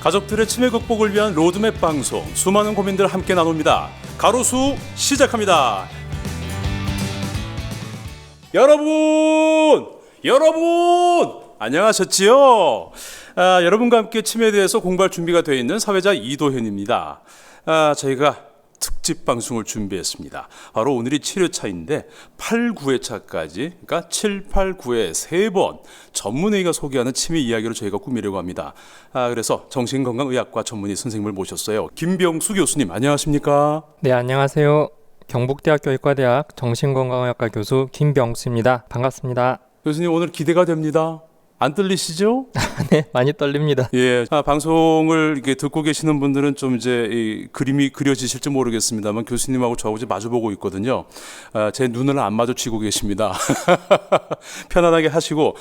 가족들의 치매 극복을 위한 로드맵 방송, 수많은 고민들 함께 나눕니다. 가로수 시작합니다. 여러분 안녕하셨지요? 여러분과 함께 치매에 대해서 공부할 준비가 되어 있는 사회자 이도현입니다. 저희가 특집 방송을 준비했습니다. 바로 오늘이 7회차인데 8, 9회차까지, 그러니까 7, 8, 9회 3번 전문의가 소개하는 치매 이야기로 저희가 꾸미려고 합니다. 그래서 정신건강의학과 전문의 선생님을 모셨어요. 김병수 교수님 안녕하십니까? 네, 안녕하세요. 경북대학교 의과대학 정신건강의학과 교수 김병수입니다. 반갑습니다. 교수님 오늘 기대가 됩니다. 안 떨리시죠? 네, 많이 떨립니다. 예, 방송을 이렇게 듣고 계시는 분들은 좀 이제 이 그림이 그려지실지 모르겠습니다만 교수님하고 저하고 이제 마주보고 있거든요. 제 눈을 안 마주치고 계십니다. 편안하게 하시고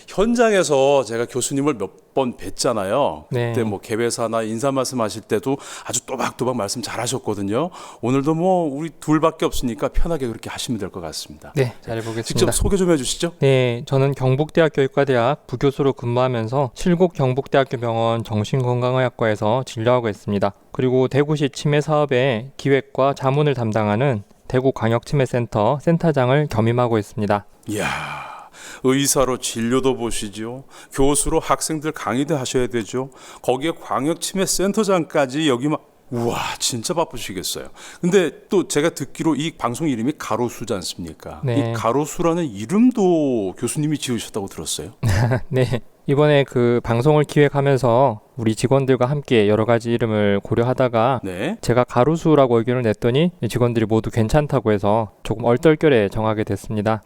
현장에서 제가 교수님을 몇 번 뵀잖아요. 네. 그때 뭐 개회사나 인사 말씀하실 때도 아주 또박또박 말씀 잘하셨거든요. 오늘도 뭐 우리 둘밖에 없으니까 편하게 그렇게 하시면 될 것 같습니다. 네, 잘해보겠습니다. 직접 소개 좀 해주시죠. 네, 저는 경북대학교 의과대학 부교수로 근무하면서 칠곡 경북대학교 병원 정신건강의학과에서 진료하고 있습니다. 그리고 대구시 치매사업의 기획과 자문을 담당하는 대구광역치매센터 센터장을 겸임하고 있습니다. 이야. 의사로 진료도 보시죠. 교수로 학생들 강의도 하셔야 되죠. 거기에 광역치매센터장까지 여기 막 우와 진짜 바쁘시겠어요. 근데 또 제가 듣기로 이 방송 이름이 가로수지 않습니까? 네. 이 가로수라는 이름도 교수님이 지으셨다고 들었어요. 네, 이번에 그 방송을 기획하면서 우리 직원들과 함께 여러 가지 이름을 고려하다가 네. 제가 가루수라고 의견을 냈더니 직원들이 모두 괜찮다고 해서 조금 얼떨결에 정하게 됐습니다.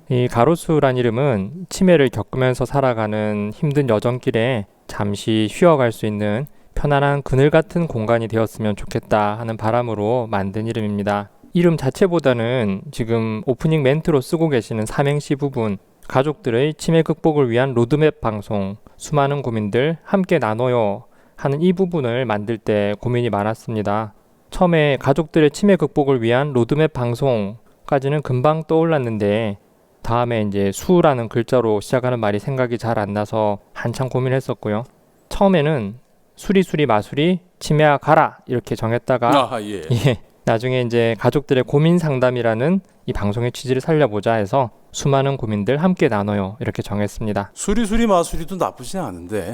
이 가루수란 이름은 치매를 겪으면서 살아가는 힘든 여정길에 잠시 쉬어갈 수 있는 편안한 그늘 같은 공간이 되었으면 좋겠다 하는 바람으로 만든 이름입니다. 이름 자체보다는 지금 오프닝 멘트로 쓰고 계시는 삼행시 부분, 가족들의 치매 극복을 위한 로드맵 방송, 수많은 고민들 함께 나눠요 하는 이 부분을 만들 때 고민이 많았습니다. 처음에 가족들의 치매 극복을 위한 로드맵 방송까지는 금방 떠올랐는데 다음에 이제 수라는 글자로 시작하는 말이 생각이 잘 안 나서 한참 고민했었고요. 처음에는 수리수리 마수리 치매야 가라 이렇게 정했다가 예. 나중에 이제 가족들의 고민 상담이라는 이 방송의 취지를 살려보자 해서 수많은 고민들 함께 나눠요 이렇게 정했습니다. 수리수리 마수리도 나쁘진 않은데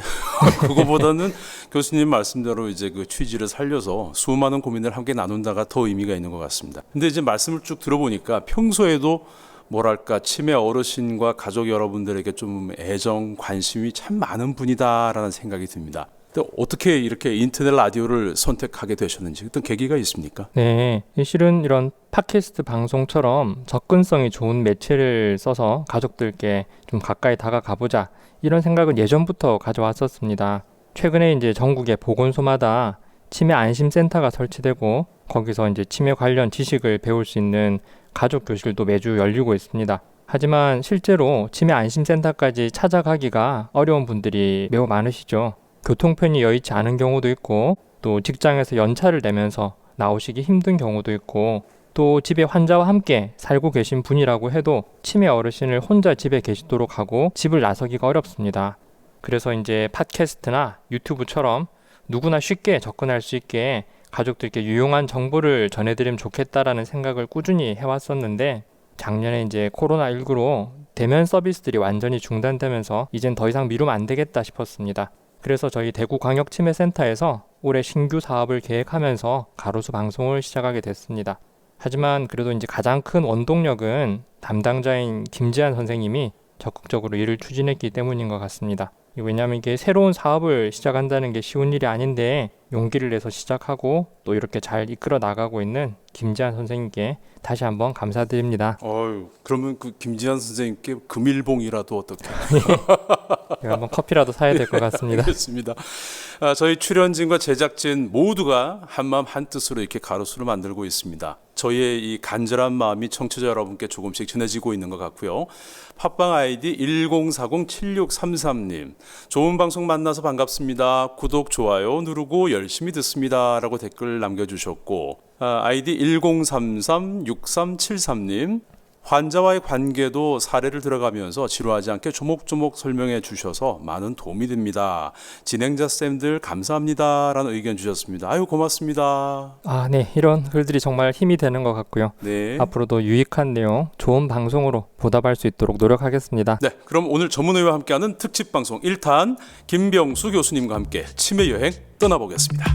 그거보다는 교수님 말씀대로 이제 그 취지를 살려서 수많은 고민을 함께 나눈다가 더 의미가 있는 것 같습니다. 근데 이제 말씀을 쭉 들어보니까 평소에도 뭐랄까 치매 어르신과 가족 여러분들에게 좀 애정 관심이 참 많은 분이다라는 생각이 듭니다. 어떻게 이렇게 인터넷 라디오를 선택하게 되셨는지 어떤 계기가 있습니까? 네, 실은 이런 팟캐스트 방송처럼 접근성이 좋은 매체를 써서 가족들께 좀 가까이 다가가보자 이런 생각은 예전부터 가져왔었습니다. 최근에 이제 전국의 보건소마다 치매 안심센터가 설치되고 거기서 이제 치매 관련 지식을 배울 수 있는 가족 교실도 매주 열리고 있습니다. 하지만 실제로 치매 안심센터까지 찾아가기가 어려운 분들이 매우 많으시죠. 교통편이 여의치 않은 경우도 있고 또 직장에서 연차를 내면서 나오시기 힘든 경우도 있고 또 집에 환자와 함께 살고 계신 분이라고 해도 치매 어르신을 혼자 집에 계시도록 하고 집을 나서기가 어렵습니다. 그래서 이제 팟캐스트나 유튜브처럼 누구나 쉽게 접근할 수 있게 가족들께 유용한 정보를 전해드리면 좋겠다라는 생각을 꾸준히 해왔었는데 작년에 이제 코로나19로 대면 서비스들이 완전히 중단되면서 이젠 더 이상 미루면 안 되겠다 싶었습니다. 그래서 저희 대구광역치매센터에서 올해 신규 사업을 계획하면서 가로수 방송을 시작하게 됐습니다. 하지만 그래도 이제 가장 큰 원동력은 담당자인 김지한 선생님이 적극적으로 일을 추진했기 때문인 것 같습니다. 왜냐하면 이게 새로운 사업을 시작한다는 게 쉬운 일이 아닌데 용기를 내서 시작하고 또 이렇게 잘 이끌어 나가고 있는 김지한 선생님께 다시 한번 감사드립니다. 그러면 그 김지한 선생님께 금일봉이라도 어떻게? 제가 한번 커피라도 사야 될 것 같습니다. 알겠습니다. 저희 출연진과 제작진 모두가 한마음 한뜻으로 이렇게 가로수를 만들고 있습니다. 저희의 이 간절한 마음이 청취자 여러분께 조금씩 전해지고 있는 것 같고요. 팟빵 아이디 10407633님 좋은 방송 만나서 반갑습니다. 구독, 좋아요 누르고 열심히 듣습니다 라고 댓글 남겨주셨고 아이디 10336373님 환자와의 관계도 사례를 들어가면서 지루하지 않게 조목조목 설명해 주셔서 많은 도움이 됩니다. 진행자 쌤들 감사합니다라는 의견 주셨습니다. 아유 고맙습니다. 아, 네. 이런 글들이 정말 힘이 되는 것 같고요. 네. 앞으로도 유익한 내용, 좋은 방송으로 보답할 수 있도록 노력하겠습니다. 네, 그럼 오늘 전문의와 함께하는 특집 방송 1탄 김병수 교수님과 함께 치매 여행 떠나보겠습니다.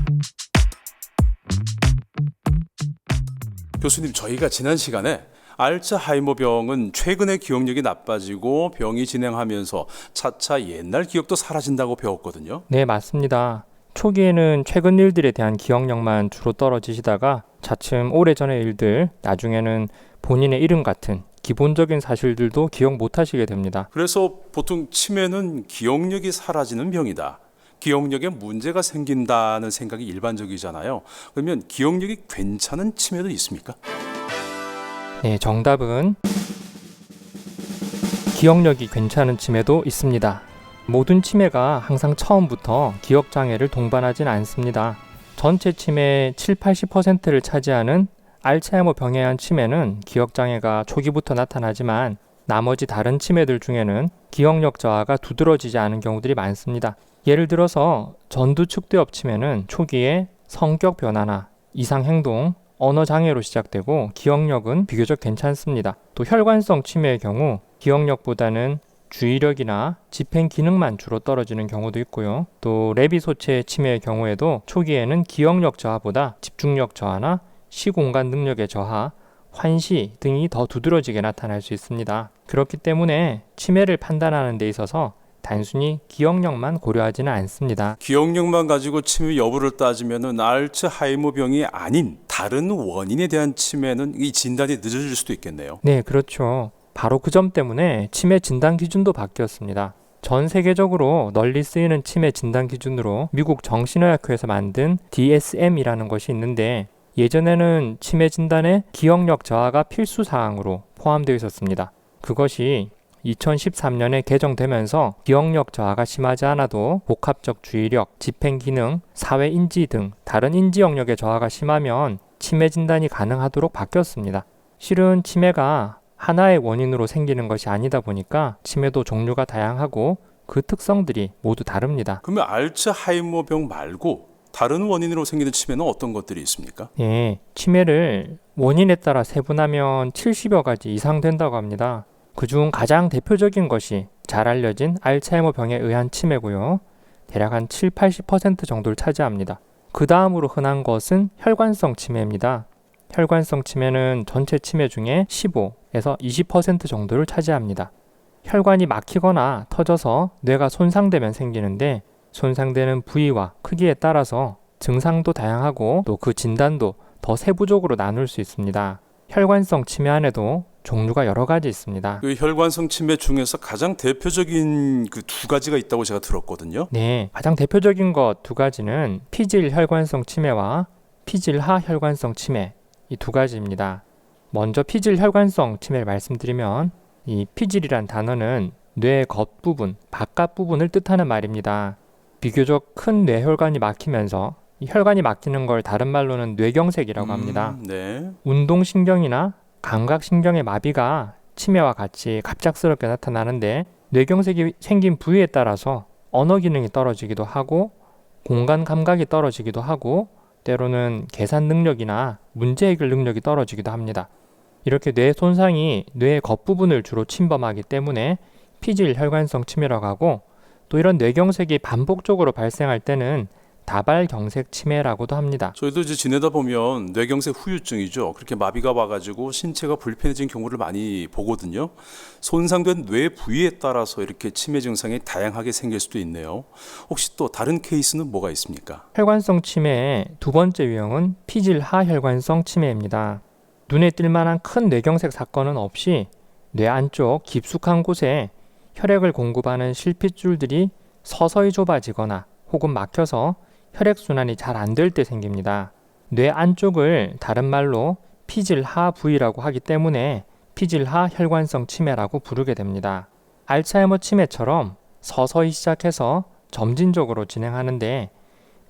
교수님, 저희가 지난 시간에 알츠하이머병은 최근에 기억력이 나빠지고 병이 진행하면서 차차 옛날 기억도 사라진다고 배웠거든요. 네, 맞습니다. 초기에는 최근 일들에 대한 기억력만 주로 떨어지시다가 차츰 오래전의 일들, 나중에는 본인의 이름 같은 기본적인 사실들도 기억 못 하시게 됩니다. 그래서 보통 치매는 기억력이 사라지는 병이다. 기억력에 문제가 생긴다는 생각이 일반적이잖아요. 그러면 기억력이 괜찮은 치매도 있습니까? 네, 정답은 기억력이 괜찮은 치매도 있습니다. 모든 치매가 항상 처음부터 기억장애를 동반하진 않습니다. 전체 치매의 7-80%를 차지하는 알츠하이머 병에 의한 치매는 기억장애가 초기부터 나타나지만 나머지 다른 치매들 중에는 기억력 저하가 두드러지지 않은 경우들이 많습니다. 예를 들어서 전두축대엽 치매는 초기에 성격 변화나 이상 행동, 언어 장애로 시작되고 기억력은 비교적 괜찮습니다. 또 혈관성 치매의 경우 기억력보다는 주의력이나 집행 기능만 주로 떨어지는 경우도 있고요. 또 레비소체 치매의 경우에도 초기에는 기억력 저하보다 집중력 저하나 시공간 능력의 저하, 환시 등이 더 두드러지게 나타날 수 있습니다. 그렇기 때문에 치매를 판단하는 데 있어서 단순히 기억력만 고려하지는 않습니다. 기억력만 가지고 치매 여부를 따지면은 알츠하이머병이 아닌 다른 원인에 대한 치매는 이 진단이 늦어질 수도 있겠네요. 네, 그렇죠. 바로 그 점 때문에 치매 진단 기준도 바뀌었습니다. 전 세계적으로 널리 쓰이는 치매 진단 기준으로 미국 정신의학회에서 만든 DSM이라는 것이 있는데 예전에는 치매 진단에 기억력 저하가 필수 사항으로 포함되어 있었습니다. 그것이 2013년에 개정되면서 기억력 저하가 심하지 않아도 복합적 주의력, 집행 기능, 사회 인지 등 다른 인지 영역의 저하가 심하면 치매 진단이 가능하도록 바뀌었습니다. 실은 치매가 하나의 원인으로 생기는 것이 아니다 보니까 치매도 종류가 다양하고 그 특성들이 모두 다릅니다. 그러면 알츠하이머병 말고 다른 원인으로 생기는 치매는 어떤 것들이 있습니까? 예, 치매를 원인에 따라 세분하면 70여 가지 이상 된다고 합니다. 그중 가장 대표적인 것이 잘 알려진 알츠하이머 병에 의한 치매고요. 대략 한 7-80% 정도를 차지합니다. 그 다음으로 흔한 것은 혈관성 치매입니다. 혈관성 치매는 전체 치매 중에 15에서 20% 정도를 차지합니다. 혈관이 막히거나 터져서 뇌가 손상되면 생기는데 손상되는 부위와 크기에 따라서 증상도 다양하고 또 그 진단도 더 세부적으로 나눌 수 있습니다. 혈관성 치매 안에도 종류가 여러 가지 있습니다. 그 혈관성 치매 중에서 가장 대표적인 그 두 가지가 있다고 제가 들었거든요. 네, 가장 대표적인 것 두 가지는 피질 혈관성 치매와 피질하 혈관성 치매 이 두 가지입니다. 먼저 피질 혈관성 치매를 말씀드리면 이 피질이란 단어는 뇌의 겉부분, 바깥 부분을 뜻하는 말입니다. 비교적 큰 뇌혈관이 막히면서 이 혈관이 막히는 걸 다른 말로는 뇌경색이라고 합니다. 네. 운동신경이나 감각신경의 마비가 치매와 같이 갑작스럽게 나타나는데 뇌경색이 생긴 부위에 따라서 언어 기능이 떨어지기도 하고 공간 감각이 떨어지기도 하고 때로는 계산 능력이나 문제 해결 능력이 떨어지기도 합니다. 이렇게 뇌 손상이 뇌의 겉부분을 주로 침범하기 때문에 피질 혈관성 치매라고 하고 또 이런 뇌경색이 반복적으로 발생할 때는 다발경색 치매라고도 합니다. 저희도 이제 지내다 보면 뇌경색 후유증이죠. 그렇게 마비가 와가지고 신체가 불편해진 경우를 많이 보거든요. 손상된 뇌 부위에 따라서 이렇게 치매 증상이 다양하게 생길 수도 있네요. 혹시 또 다른 케이스는 뭐가 있습니까? 혈관성 치매의 두 번째 유형은 피질하 혈관성 치매입니다. 눈에 띌 만한 큰 뇌경색 사건은 없이 뇌 안쪽 깊숙한 곳에 혈액을 공급하는 실핏줄들이 서서히 좁아지거나 혹은 막혀서 혈액순환이 잘 안 될 때 생깁니다. 뇌 안쪽을 다른 말로 피질하 부위라고 하기 때문에 피질하 혈관성 치매라고 부르게 됩니다. 알츠하이머 치매처럼 서서히 시작해서 점진적으로 진행하는데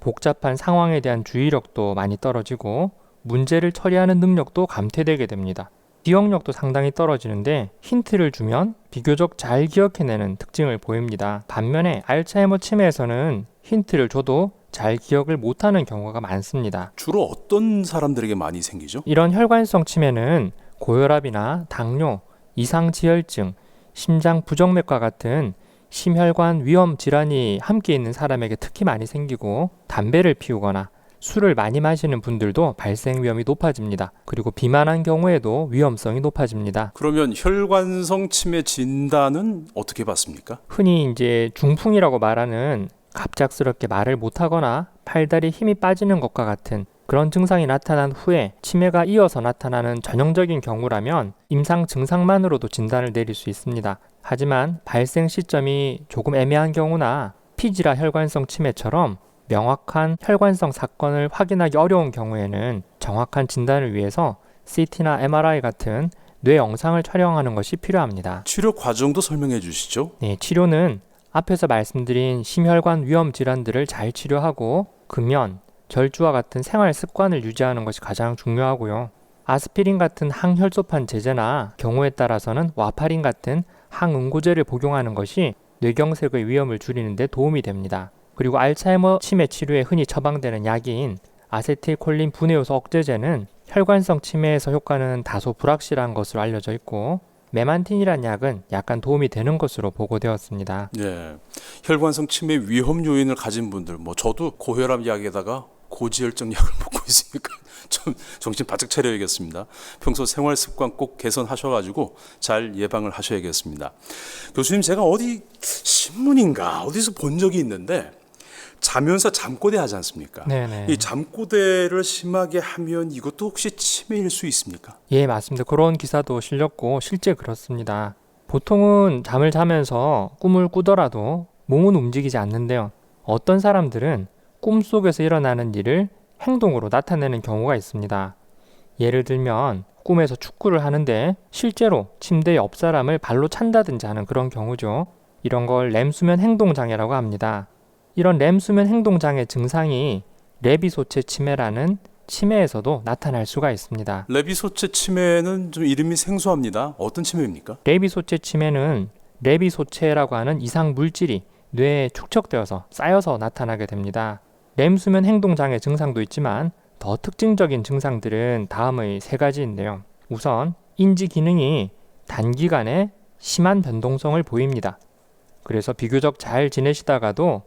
복잡한 상황에 대한 주의력도 많이 떨어지고 문제를 처리하는 능력도 감퇴되게 됩니다. 기억력도 상당히 떨어지는데 힌트를 주면 비교적 잘 기억해내는 특징을 보입니다. 반면에 알츠하이머 치매에서는 힌트를 줘도 잘 기억을 못하는 경우가 많습니다. 주로 어떤 사람들에게 많이 생기죠? 이런 혈관성 치매는 고혈압이나 당뇨, 이상지혈증, 심장 부정맥과 같은 심혈관 위험 질환이 함께 있는 사람에게 특히 많이 생기고, 담배를 피우거나 술을 많이 마시는 분들도 발생 위험이 높아집니다. 그리고 비만한 경우에도 위험성이 높아집니다. 그러면 혈관성 치매 진단은 어떻게 받습니까? 흔히 이제 중풍이라고 말하는 갑작스럽게 말을 못하거나 팔다리 힘이 빠지는 것과 같은 그런 증상이 나타난 후에 치매가 이어서 나타나는 전형적인 경우라면 임상 증상만으로도 진단을 내릴 수 있습니다. 하지만 발생 시점이 조금 애매한 경우나 피지라 혈관성 치매처럼 명확한 혈관성 사건을 확인하기 어려운 경우에는 정확한 진단을 위해서 CT나 MRI 같은 뇌 영상을 촬영하는 것이 필요합니다. 치료 과정도 설명해 주시죠. 네, 치료는 앞에서 말씀드린 심혈관 위험 질환들을 잘 치료하고 금연, 절주와 같은 생활 습관을 유지하는 것이 가장 중요하고요. 아스피린 같은 항혈소판 제제나 경우에 따라서는 와파린 같은 항응고제를 복용하는 것이 뇌경색의 위험을 줄이는 데 도움이 됩니다. 그리고 알츠하이머 치매 치료에 흔히 처방되는 약인 아세틸콜린 분해효소 억제제는 혈관성 치매에서 효과는 다소 불확실한 것으로 알려져 있고, 메만틴이란 약은 약간 도움이 되는 것으로 보고되었습니다. 예, 혈관성 치매 위험 요인을 가진 분들, 저도 고혈압 약에다가 고지혈증 약을 먹고 있으니까 좀 정신 바짝 차려야겠습니다. 평소 생활 습관 꼭 개선하셔가지고 잘 예방을 하셔야겠습니다. 교수님, 제가 어디 신문인가 어디서 본 적이 있는데 자면서 잠꼬대 하지 않습니까? 네네. 이 잠꼬대를 심하게 하면 이것도 혹시 치매일 수 있습니까? 예, 맞습니다. 그런 기사도 실렸고 실제 그렇습니다. 보통은 잠을 자면서 꿈을 꾸더라도 몸은 움직이지 않는데요. 어떤 사람들은 꿈속에서 일어나는 일을 행동으로 나타내는 경우가 있습니다. 예를 들면 꿈에서 축구를 하는데 실제로 침대 옆 사람을 발로 찬다든지 하는 그런 경우죠. 이런 걸 렘수면 행동장애라고 합니다. 이런 렘수면 행동장애 증상이 레비소체 치매라는 치매에서도 나타날 수가 있습니다. 레비소체 치매는 좀 이름이 생소합니다. 어떤 치매입니까? 레비소체 치매는 레비소체라고 하는 이상 물질이 뇌에 축적되어서 쌓여서 나타나게 됩니다. 렘수면 행동장애 증상도 있지만 더 특징적인 증상들은 다음의 세 가지인데요. 우선 인지 기능이 단기간에 심한 변동성을 보입니다. 그래서 비교적 잘 지내시다가도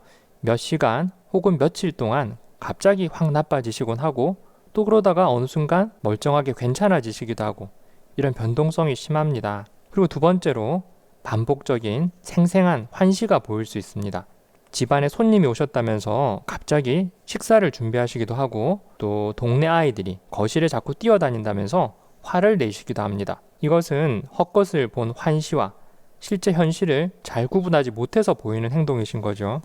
몇 시간 혹은 며칠 동안 갑자기 확 나빠지시곤 하고, 또 그러다가 어느 순간 멀쩡하게 괜찮아지시기도 하고, 이런 변동성이 심합니다. 그리고 두 번째로 반복적인 생생한 환시가 보일 수 있습니다. 집안에 손님이 오셨다면서 갑자기 식사를 준비하시기도 하고, 또 동네 아이들이 거실에 자꾸 뛰어다닌다면서 화를 내시기도 합니다. 이것은 헛것을 본 환시와 실제 현실을 잘 구분하지 못해서 보이는 행동이신 거죠.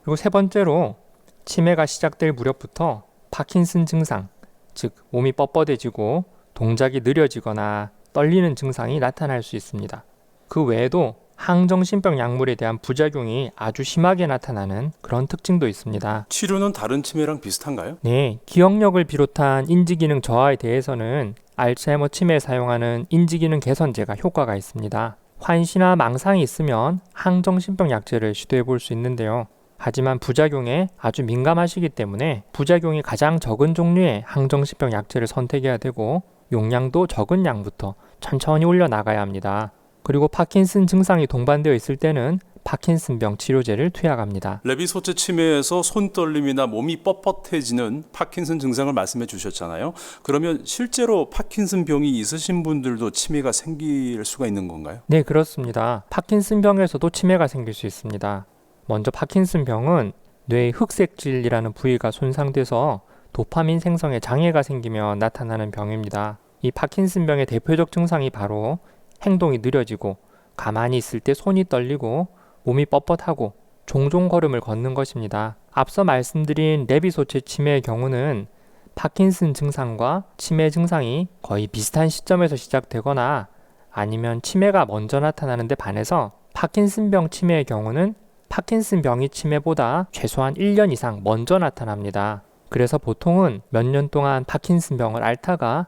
그리고 세 번째로 치매가 시작될 무렵부터 파킨슨 증상, 즉 몸이 뻣뻣해지고 동작이 느려지거나 떨리는 증상이 나타날 수 있습니다. 그 외에도 항정신병 약물에 대한 부작용이 아주 심하게 나타나는 그런 특징도 있습니다. 치료는 다른 치매랑 비슷한가요? 네, 기억력을 비롯한 인지기능 저하에 대해서는 알츠하이머 치매에 사용하는 인지기능 개선제가 효과가 있습니다. 환시나 망상이 있으면 항정신병 약제를 시도해 볼 수 있는데요. 하지만 부작용에 아주 민감하시기 때문에 부작용이 가장 적은 종류의 항정신병 약제를 선택해야 되고, 용량도 적은 양부터 천천히 올려나가야 합니다. 그리고 파킨슨 증상이 동반되어 있을 때는 파킨슨병 치료제를 투약합니다. 레비소체 치매에서 손떨림이나 몸이 뻣뻣해지는 파킨슨 증상을 말씀해 주셨잖아요. 그러면 실제로 파킨슨 병이 있으신 분들도 치매가 생길 수가 있는 건가요? 네, 그렇습니다. 파킨슨병에서도 치매가 생길 수 있습니다. 먼저 파킨슨병은 뇌의 흑색질이라는 부위가 손상돼서 도파민 생성에 장애가 생기며 나타나는 병입니다. 이 파킨슨병의 대표적 증상이 바로 행동이 느려지고, 가만히 있을 때 손이 떨리고, 몸이 뻣뻣하고 종종 걸음을 걷는 것입니다. 앞서 말씀드린 레비소체 치매의 경우는 파킨슨 증상과 치매 증상이 거의 비슷한 시점에서 시작되거나 아니면 치매가 먼저 나타나는데 반해서 파킨슨병 치매의 경우는 파킨슨병이 치매보다 최소한 1년 이상 먼저 나타납니다. 그래서 보통은 몇 년 동안 파킨슨병을 앓다가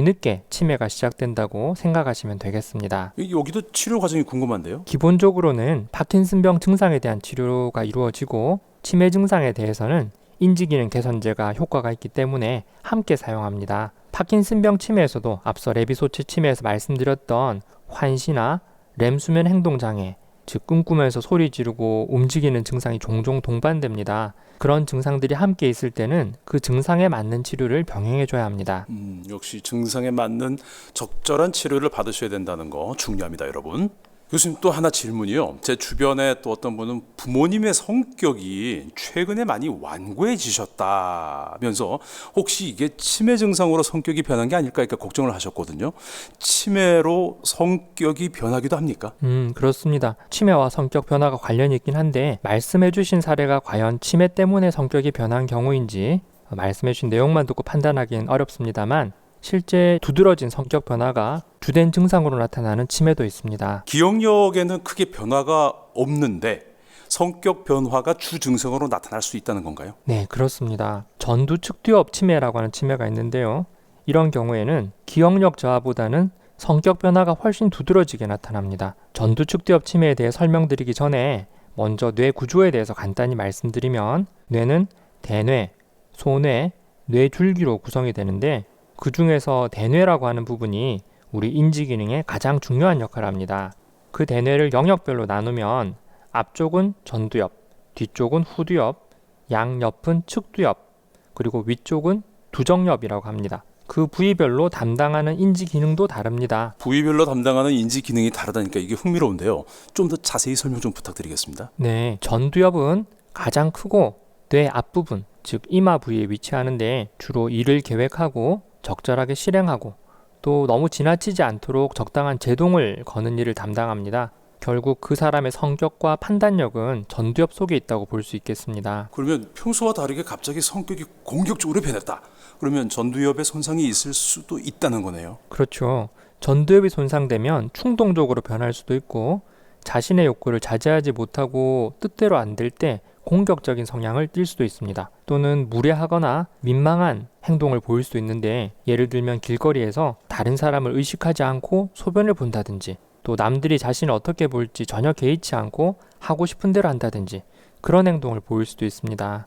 뒤늦게 치매가 시작된다고 생각하시면 되겠습니다. 여기도 치료 과정이 궁금한데요. 기본적으로는 파킨슨병 증상에 대한 치료가 이루어지고 치매 증상에 대해서는 인지기능 개선제가 효과가 있기 때문에 함께 사용합니다. 파킨슨병 치매에서도 앞서 레비소치 치매에서 말씀드렸던 환시나 렘수면 행동장애, 즉 꿈꾸면서 소리 지르고 움직이는 증상이 종종 동반됩니다. 그런 증상들이 함께 있을 때는 그 증상에 맞는 치료를 병행해 줘야 합니다. 역시 증상에 맞는 적절한 치료를 받으셔야 된다는 거 중요합니다, 여러분. 교수님, 또 하나 질문이요. 제 주변에 또 어떤 분은 부모님의 성격이 최근에 많이 완고해지셨다면서 혹시 이게 치매 증상으로 성격이 변한 게 아닐까 이렇게 걱정을 하셨거든요. 치매로 성격이 변하기도 합니까? 그렇습니다. 치매와 성격 변화가 관련이 있긴 한데 말씀해 주신 사례가 과연 치매 때문에 성격이 변한 경우인지 말씀해 주신 내용만 듣고 판단하기는 어렵습니다만 실제 두드러진 성격 변화가 주된 증상으로 나타나는 치매도 있습니다. 기억력에는 크게 변화가 없는데 성격 변화가 주 증상으로 나타날 수 있다는 건가요? 네, 그렇습니다. 전두측두엽 치매라고 하는 치매가 있는데요. 이런 경우에는 기억력 저하보다는 성격 변화가 훨씬 두드러지게 나타납니다. 전두측두엽 치매에 대해 설명드리기 전에 먼저 뇌 구조에 대해서 간단히 말씀드리면 뇌는 대뇌, 소뇌, 뇌줄기로 구성이 되는데 그 중에서 대뇌라고 하는 부분이 우리 인지 기능에 가장 중요한 역할을 합니다. 그 대뇌를 영역별로 나누면 앞쪽은 전두엽, 뒤쪽은 후두엽, 양옆은 측두엽, 그리고 위쪽은 두정엽이라고 합니다. 그 부위별로 담당하는 인지 기능도 다릅니다. 부위별로 담당하는 인지 기능이 다르다니까 이게 흥미로운데요. 좀 더 자세히 설명 좀 부탁드리겠습니다. 네, 전두엽은 가장 크고 뇌 앞부분, 즉 이마 부위에 위치하는데 주로 일을 계획하고 적절하게 실행하고 또 너무 지나치지 않도록 적당한 제동을 거는 일을 담당합니다. 결국 그 사람의 성격과 판단력은 전두엽 속에 있다고 볼 수 있겠습니다. 그러면 평소와 다르게 갑자기 성격이 공격적으로 변했다. 그러면 전두엽에 손상이 있을 수도 있다는 거네요. 그렇죠. 전두엽이 손상되면 충동적으로 변할 수도 있고 자신의 욕구를 자제하지 못하고 뜻대로 안 될 때 공격적인 성향을 띨 수도 있습니다. 또는 무례하거나 민망한 행동을 보일 수도 있는데 예를 들면 길거리에서 다른 사람을 의식하지 않고 소변을 본다든지 또 남들이 자신을 어떻게 볼지 전혀 개의치 않고 하고 싶은 대로 한다든지 그런 행동을 보일 수도 있습니다.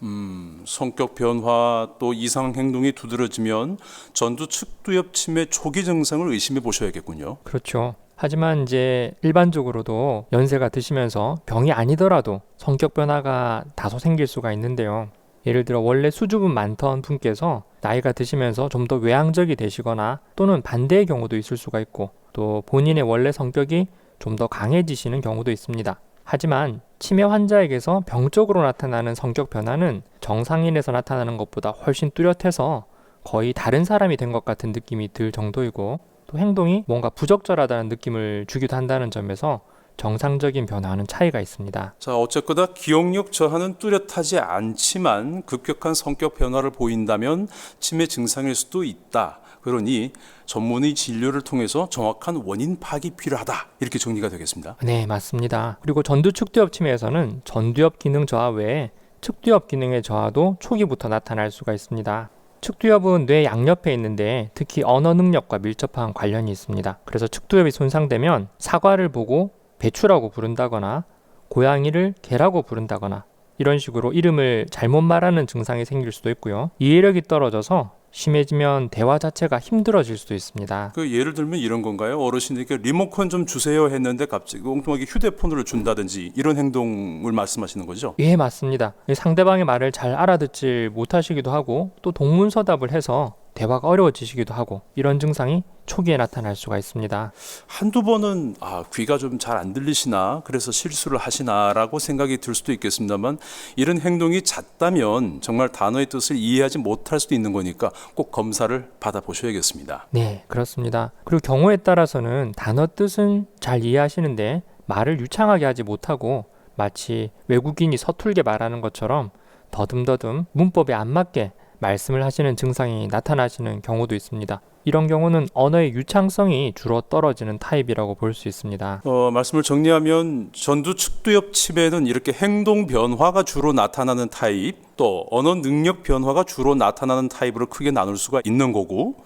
성격 변화 또 이상 행동이 두드러지면 전두측두엽 치매 초기 증상을 의심해 보셔야겠군요. 그렇죠. 하지만 이제 일반적으로도 연세가 드시면서 병이 아니더라도 성격 변화가 다소 생길 수가 있는데요. 예를 들어 원래 수줍음 많던 분께서 나이가 드시면서 좀 더 외향적이 되시거나 또는 반대의 경우도 있을 수가 있고 또 본인의 원래 성격이 좀 더 강해지시는 경우도 있습니다. 하지만 치매 환자에게서 병적으로 나타나는 성격 변화는 정상인에서 나타나는 것보다 훨씬 뚜렷해서 거의 다른 사람이 된 것 같은 느낌이 들 정도이고 또 행동이 뭔가 부적절하다는 느낌을 주기도 한다는 점에서 정상적인 변화는 차이가 있습니다. 자, 어쨌거나 기억력 저하는 뚜렷하지 않지만 급격한 성격 변화를 보인다면 치매 증상일 수도 있다. 그러니 전문의 진료를 통해서 정확한 원인 파악이 필요하다. 이렇게 정리가 되겠습니다. 네, 맞습니다. 그리고 전두측두엽 치매에서는 전두엽 기능 저하 외에 측두엽 기능의 저하도 초기부터 나타날 수가 있습니다. 측두엽은 뇌 양옆에 있는데 특히 언어 능력과 밀접한 관련이 있습니다. 그래서 측두엽이 손상되면 사과를 보고 배추라고 부른다거나 고양이를 개라고 부른다거나 이런 식으로 이름을 잘못 말하는 증상이 생길 수도 있고요. 이해력이 떨어져서 심해지면 대화 자체가 힘들어질 수도 있습니다. 그 예를 들면 이런 건가요? 어르신에게 리모컨 좀 주세요 했는데 갑자기 엉뚱하게 휴대폰을 준다든지 이런 행동을 말씀하시는 거죠? 예, 맞습니다. 상대방의 말을 잘 알아듣지 못하시기도 하고 또 동문서답을 해서 대화가 어려워지시기도 하고 이런 증상이 초기에 나타날 수가 있습니다. 한두 번은 귀가 좀 잘 안 들리시나 그래서 실수를 하시나라고 생각이 들 수도 있겠습니다만 이런 행동이 잦다면 정말 단어의 뜻을 이해하지 못할 수도 있는 거니까 꼭 검사를 받아보셔야겠습니다. 네, 그렇습니다. 그리고 경우에 따라서는 단어 뜻은 잘 이해하시는데 말을 유창하게 하지 못하고 마치 외국인이 서툴게 말하는 것처럼 더듬더듬 문법에 안 맞게 말씀을 하시는 증상이 나타나시는 경우도 있습니다. 이런 경우는 언어의 유창성이 주로 떨어지는 타입이라고 볼 수 있습니다. 말씀을 정리하면 전두 측두엽 치매는 이렇게 행동 변화가 주로 나타나는 타입, 또 언어 능력 변화가 주로 나타나는 타입으로 크게 나눌 수가 있는 거고,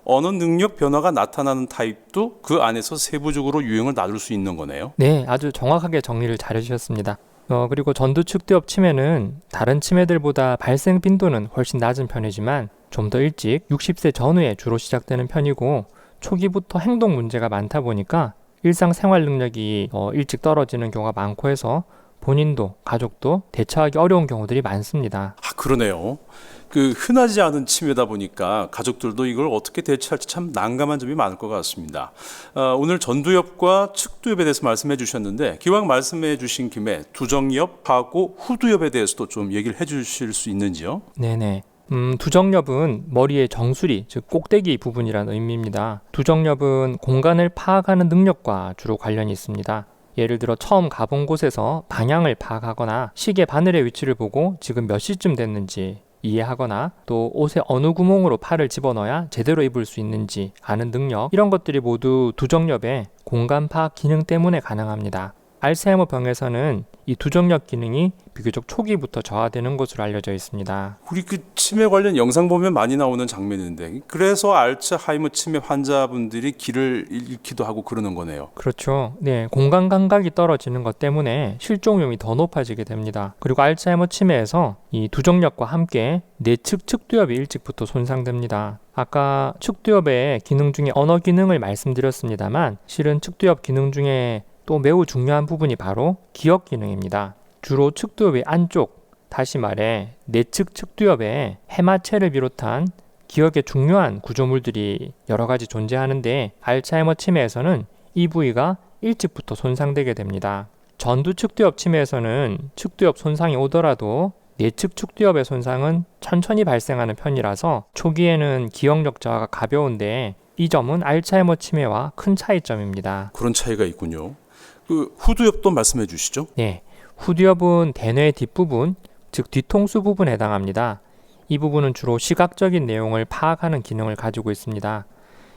언어 능력 변화가 나타나는 타입도 그 안에서 세부적으로 유형을 나눌 수 있는 거네요. 네, 아주 정확하게 정리를 잘 해주셨습니다. 그리고 전두 측두엽 치매는 다른 치매들보다 발생 빈도는 훨씬 낮은 편이지만 좀 더 일찍 60세 전후에 주로 시작되는 편이고, 초기부터 행동 문제가 많다 보니까 일상생활 능력이 일찍 떨어지는 경우가 많고 해서 본인도 가족도 대처하기 어려운 경우들이 많습니다. 그러네요. 흔하지 않은 치매다 보니까 가족들도 이걸 어떻게 대처할지 참 난감한 점이 많을 것 같습니다. 오늘 전두엽과 측두엽에 대해서 말씀해 주셨는데, 기왕 말씀해 주신 김에 두정엽하고 후두엽에 대해서도 좀 얘기를 해 주실 수 있는지요? 네네. 두정엽은 머리의 정수리, 즉 꼭대기 부분이라는 의미입니다. 두정엽은 공간을 파악하는 능력과 주로 관련이 있습니다. 예를 들어 처음 가본 곳에서 방향을 파악하거나 시계 바늘의 위치를 보고 지금 몇 시쯤 됐는지 이해하거나, 또 옷의 어느 구멍으로 팔을 집어넣어야 제대로 입을 수 있는지 아는 능력, 이런 것들이 모두 두정엽의 공간 파악 기능 때문에 가능합니다. 알츠하이머 병에서는 이 두정엽 기능이 비교적 초기부터 저하되는 것으로 알려져 있습니다. 우리 치매 관련 영상 보면 많이 나오는 장면인데, 그래서 알츠하이머 치매 환자분들이 길을 잃기도 하고 그러는 거네요. 그렇죠. 네, 공간 감각이 떨어지는 것 때문에 실종 위험이 더 높아지게 됩니다. 그리고 알츠하이머 치매에서 이 두정엽과 함께 내측 측두엽이 일찍부터 손상됩니다. 아까 측두엽의 기능 중에 언어 기능을 말씀드렸습니다만, 실은 측두엽 기능 중에 또 매우 중요한 부분이 바로 기억 기능입니다. 주로 측두엽의 안쪽, 다시 말해 내측 측두엽에 해마체를 비롯한 기억에 중요한 구조물들이 여러 가지 존재하는데, 알츠하이머 치매에서는 이 부위가 일찍부터 손상되게 됩니다. 전두 측두엽 치매에서는 측두엽 손상이 오더라도 내측 측두엽의 손상은 천천히 발생하는 편이라서 초기에는 기억력 저하가 가벼운데, 이 점은 알츠하이머 치매와 큰 차이점입니다. 그런 차이가 있군요. 후두엽도 말씀해 주시죠. 네, 후두엽은 대뇌 뒷부분, 즉 뒤통수 부분에 해당합니다. 이 부분은 주로 시각적인 내용을 파악하는 기능을 가지고 있습니다.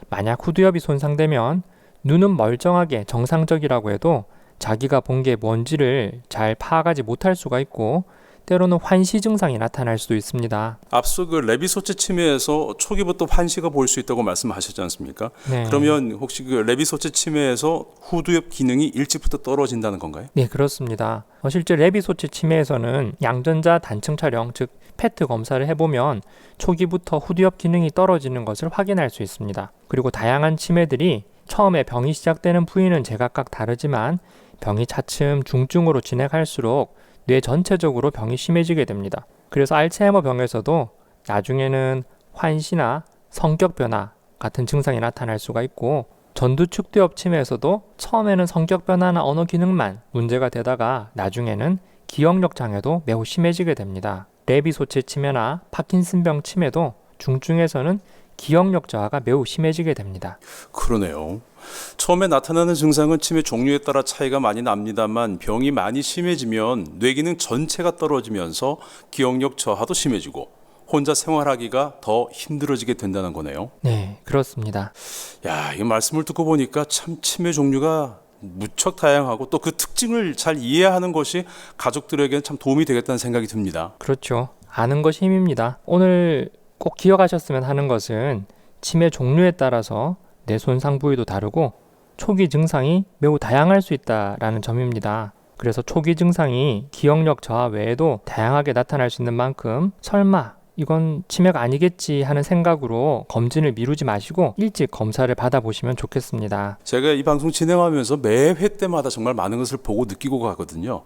만약 후두엽이 손상되면 눈은 멀쩡하게 정상적이라고 해도 자기가 본 게 뭔지를 잘 파악하지 못할 수가 있고, 때로는 환시 증상이 나타날 수도 있습니다. 앞서 레비소체 치매에서 초기부터 환시가 보일 수 있다고 말씀하셨지 않습니까? 네. 그러면 혹시 레비소체 치매에서 후두엽 기능이 일찍부터 떨어진다는 건가요? 네, 그렇습니다. 실제 레비소체 치매에서는 양전자 단층 촬영, 즉 PET 검사를 해보면 초기부터 후두엽 기능이 떨어지는 것을 확인할 수 있습니다. 그리고 다양한 치매들이 처음에 병이 시작되는 부위는 제각각 다르지만 병이 차츰 중증으로 진행할수록 뇌 전체적으로 병이 심해지게 됩니다. 그래서 알츠하이머 병에서도 나중에는 환시나 성격 변화 같은 증상이 나타날 수가 있고, 전두 측두엽 치매에서도 처음에는 성격 변화나 언어 기능만 문제가 되다가 나중에는 기억력 장애도 매우 심해지게 됩니다. 레비소체 치매나 파킨슨병 치매도 중증에서는 기억력 저하가 매우 심해지게 됩니다. 그러네요. 처음에 나타나는 증상은 치매 종류에 따라 차이가 많이 납니다만, 병이 많이 심해지면 뇌기능 전체가 떨어지면서 기억력 저하도 심해지고 혼자 생활하기가 더 힘들어지게 된다는 거네요. 네, 그렇습니다. 이 말씀을 듣고 보니까 참 치매 종류가 무척 다양하고, 또 그 특징을 잘 이해하는 것이 가족들에게는 참 도움이 되겠다는 생각이 듭니다. 그렇죠. 아는 것이 힘입니다. 오늘 꼭 기억하셨으면 하는 것은 치매 종류에 따라서 뇌 손상 부위도 다르고 초기 증상이 매우 다양할 수 있다라는 점입니다. 그래서 초기 증상이 기억력 저하 외에도 다양하게 나타날 수 있는 만큼 설마 이건 치매가 아니겠지 하는 생각으로 검진을 미루지 마시고 일찍 검사를 받아보시면 좋겠습니다. 제가 이 방송 진행하면서 매 회 때마다 정말 많은 것을 보고 느끼고 가거든요.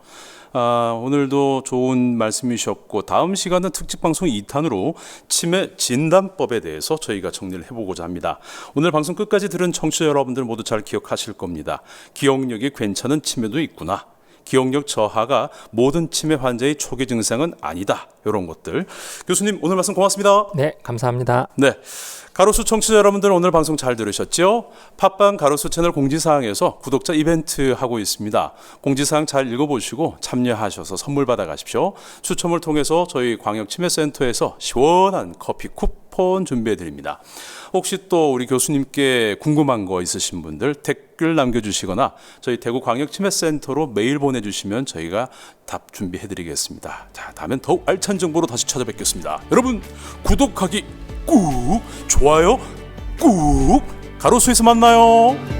오늘도 좋은 말씀이셨고, 다음 시간은 특집 방송 2탄으로 치매 진단법에 대해서 저희가 정리를 해보고자 합니다. 오늘 방송 끝까지 들은 청취자 여러분들 모두 잘 기억하실 겁니다. 기억력이 괜찮은 치매도 있구나. 기억력 저하가 모든 치매 환자의 초기 증상은 아니다. 이런 것들. 교수님, 오늘 말씀 고맙습니다. 네, 감사합니다. 네. 가로수 청취자 여러분들, 오늘 방송 잘 들으셨죠? 팟빵 가로수 채널 공지사항에서 구독자 이벤트 하고 있습니다. 공지사항 잘 읽어보시고 참여하셔서 선물 받아가십시오. 추첨을 통해서 저희 광역치매센터에서 시원한 커피 쿠폰 준비해드립니다. 혹시 또 우리 교수님께 궁금한 거 있으신 분들 댓글 남겨주시거나 저희 대구광역치매센터로 메일 보내주시면 저희가 답 준비해드리겠습니다. 자, 다음엔 더욱 알찬 정보로 다시 찾아뵙겠습니다. 여러분, 구독하기 꾹, 좋아요 꾹, 가로수에서 만나요.